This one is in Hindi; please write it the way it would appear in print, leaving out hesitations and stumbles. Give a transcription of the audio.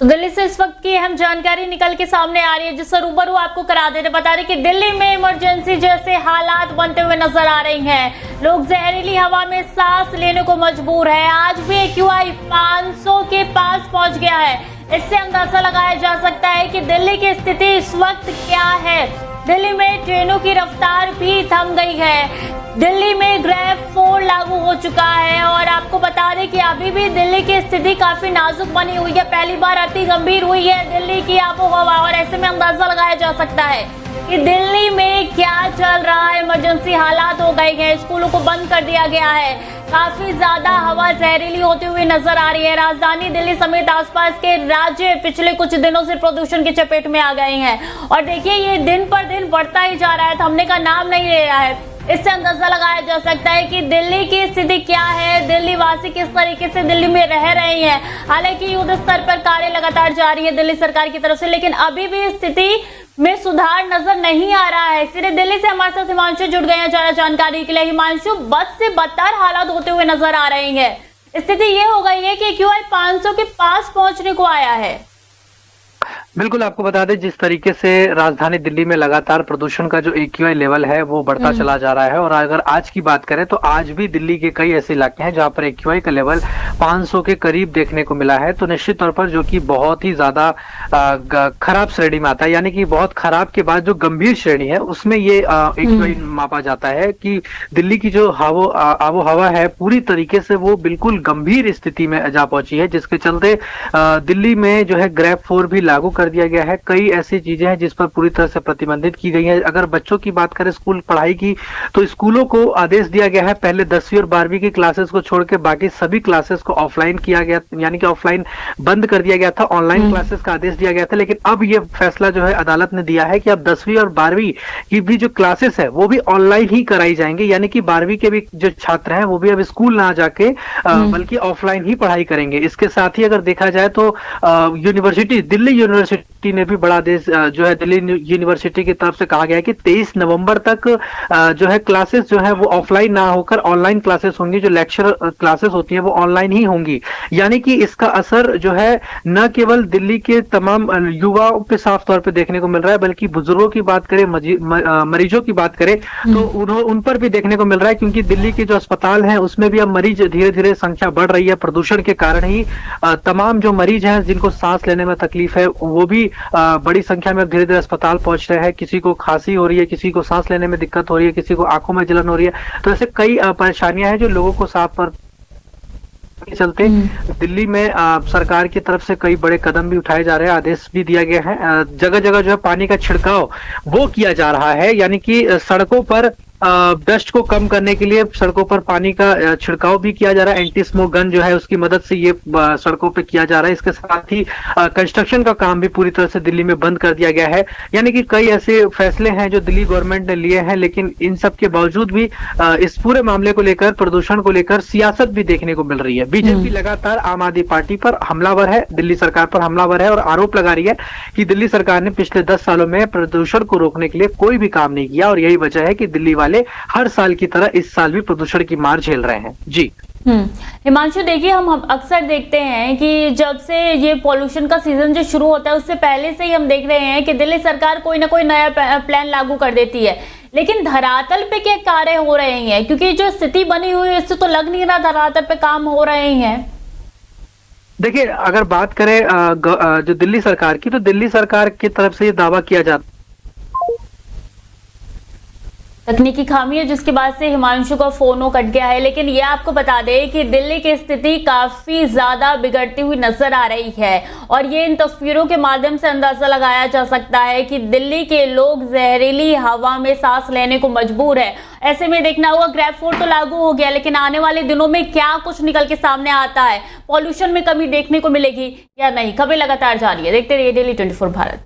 तो दिल्ली से इस वक्त की अहम जानकारी निकल के सामने आ रही है, जिससे रूबरू आपको करा देते बता रहे कि दिल्ली में इमरजेंसी जैसे हालात बनते हुए नजर आ रहे हैं। लोग जहरीली हवा में सांस लेने को मजबूर है। आज भी AQI 500 के पास पहुंच गया है। इससे अंदाजा लगाया जा सकता है कि दिल्ली की स्थिति इस वक्त क्या है। दिल्ली में ट्रेनों की रफ्तार भी थम गई है। दिल्ली में ग्रैब 4 लागू हो चुका है और आपको बता दें कि अभी भी दिल्ली की स्थिति काफी नाजुक बनी हुई है। पहली बार अति गंभीर हुई है दिल्ली की आबोहवा और ऐसे में अंदाजा लगाया जा सकता है कि दिल्ली में क्या चल रहा है। इमरजेंसी हालात हो गए हैं, स्कूलों को बंद कर दिया गया है। काफी ज्यादा हवा जहरीली होती हुई नजर आ रही है। राजधानी दिल्ली समेत आसपास के राज्य पिछले कुछ दिनों से प्रदूषण की चपेट में आ गए हैं और देखिए ये दिन पर दिन बढ़ता ही जा रहा है, थमने का नाम नहीं ले रहा है। इससे अंदाजा लगाया जा सकता है कि दिल्ली की स्थिति क्या है, दिल्ली वासी किस तरीके से दिल्ली में रह रहे हैं। हालांकि युद्ध स्तर पर कार्य लगातार जारी है दिल्ली सरकार की तरफ से, लेकिन अभी भी स्थिति में सुधार नजर नहीं आ रहा है। सीधे दिल्ली से हमारे साथ हिमांशु जुड़ गए हैं ज्यादा जानकारी के लिए। हिमांशु, बद से बदतर हालात होते हुए नजर आ रहे हैं। स्थिति ये हो गई है कि AQI 500 के पास पहुंचने को आया है। बिल्कुल, आपको बता दें जिस तरीके से राजधानी दिल्ली में लगातार प्रदूषण का जो AQI लेवल है वो बढ़ता चला जा रहा है और अगर आज की बात करें तो आज भी दिल्ली के कई ऐसे इलाके हैं जहां पर AQI का लेवल 500 के करीब देखने को मिला है। तो निश्चित तौर पर जो कि बहुत ही ज्यादा खराब श्रेणी में आता है, यानी कि बहुत खराब के बाद जो गंभीर श्रेणी है उसमें ये AQI मापा जाता है कि दिल्ली की जो आबो हवा है पूरी तरीके से वो बिल्कुल गंभीर स्थिति में जा पहुंची है, जिसके चलते दिल्ली में जो है ग्रैब 4 भी लागू कर दिया गया है। कई ऐसी चीजें हैं जिस पर पूरी तरह से प्रतिबंधित की गई है। अगर बच्चों की बात करें स्कूल पढ़ाई की, तो स्कूलों को आदेश दिया गया है पहले 10वीं और 12वीं की क्लासेस को छोड़ के बाकी सभी क्लासेस को ऑफलाइन किया गया, यानी कि ऑफलाइन बंद कर दिया गया था। ऑनलाइन क्लासेस का आदेश दिया गया था, लेकिन अब ये फैसला जो है अदालत ने दिया है कि अब 10वीं और 12वीं की भी जो क्लासेस है वो भी ऑनलाइन ही कराई जाएंगी, यानी कि 12वीं के भी जो छात्र हैं वो भी अब स्कूल ना जाके बल्कि ऑफलाइन ही पढ़ाई करेंगे। इसके साथ ही अगर देखा जाए तो दिल्ली यूनिवर्सिटी ने भी बड़ा आदेश जो है दिल्ली यूनिवर्सिटी की तरफ से कहा गया है कि 23 नवंबर तक जो है क्लासेस जो है वो ऑफलाइन ना होकर ऑनलाइन क्लासेस होंगी। जो लेक्चर क्लासेस होती हैं वो ऑनलाइन ही होंगी, यानी कि इसका असर जो है न केवल दिल्ली के तमाम युवाओं पे साफ तौर पे देखने को मिल रहा है, बल्कि बुजुर्गों की बात करें, मरीजों की बात करें तो उन पर भी देखने को मिल रहा है, क्योंकि दिल्ली के जो अस्पताल हैं उसमें भी अब मरीज धीरे धीरे संख्या बढ़ रही है। प्रदूषण के कारण ही तमाम जो मरीज हैं जिनको सांस लेने में तकलीफ है वो भी बड़ी संख्या में धीरे धीरे अस्पताल पहुंच रहे हैं। किसी को खांसी हो रही है, किसी को सांस लेने में दिक्कत हो रही है, किसी को आंखों में जलन हो रही है। तो ऐसे कई परेशानियां हैं जो लोगों को साफ पर के चलते दिल्ली में सरकार की तरफ से कई बड़े कदम भी उठाए जा रहे हैं, आदेश भी दिया गया है। जगह जगह जो है पानी का छिड़काव वो किया जा रहा है, यानी कि सड़कों पर डस्ट को कम करने के लिए सड़कों पर पानी का छिड़काव भी किया जा रहा है। एंटी स्मोक गन जो है उसकी मदद से ये सड़कों पे किया जा रहा है। इसके साथ ही कंस्ट्रक्शन का काम भी पूरी तरह से दिल्ली में बंद कर दिया गया है। यानी कि कई ऐसे फैसले हैं जो दिल्ली गवर्नमेंट ने लिए हैं, लेकिन इन सब के बावजूद भी इस पूरे मामले को लेकर, प्रदूषण को लेकर सियासत भी देखने को मिल रही है। बीजेपी लगातार आम आदमी पार्टी पर हमलावर है, दिल्ली सरकार पर हमलावर है और आरोप लगा रही है कि दिल्ली सरकार ने पिछले 10 सालों में प्रदूषण को रोकने के लिए कोई भी काम नहीं किया और यही वजह है कि दिल्ली वाले हर साल की तरह इस साल भी प्रदूषण की मार झेल रहे हैं। जी हिमांशु, देखिए हम अक्सर देखते हैं कि जब से ये पॉल्यूशन का सीजन जो शुरू होता है उससे पहले से ही हम देख रहे हैं कि दिल्ली सरकार कोई ना कोई नया प्लान लागू कर देती है, लेकिन धरातल पे क्या कार्य हो रहे हैं? क्योंकि जो स्थिति बनी हुई है इससे तो लग नहीं रहा धरातल पे काम हो रहे हैं। देखिए, अगर बात करें जो दिल्ली सरकार की, तो दिल्ली सरकार की तरफ से ये दावा किया जाता तकनीकी खामी है जिसके बाद से हिमांशु का फोन कट गया है, लेकिन ये आपको बता दें कि दिल्ली की स्थिति काफी ज्यादा बिगड़ती हुई नजर आ रही है और ये इन तस्वीरों के माध्यम से अंदाजा लगाया जा सकता है कि दिल्ली के लोग जहरीली हवा में सांस लेने को मजबूर है। ऐसे में देखना होगा, ग्रैब 4 तो लागू हो गया, लेकिन आने वाले दिनों में क्या कुछ निकल के सामने आता है, पॉल्यूशन में कमी देखने को मिलेगी या नहीं। खबरें लगातार जारी है, देखते रहिए डेली 24 भारत।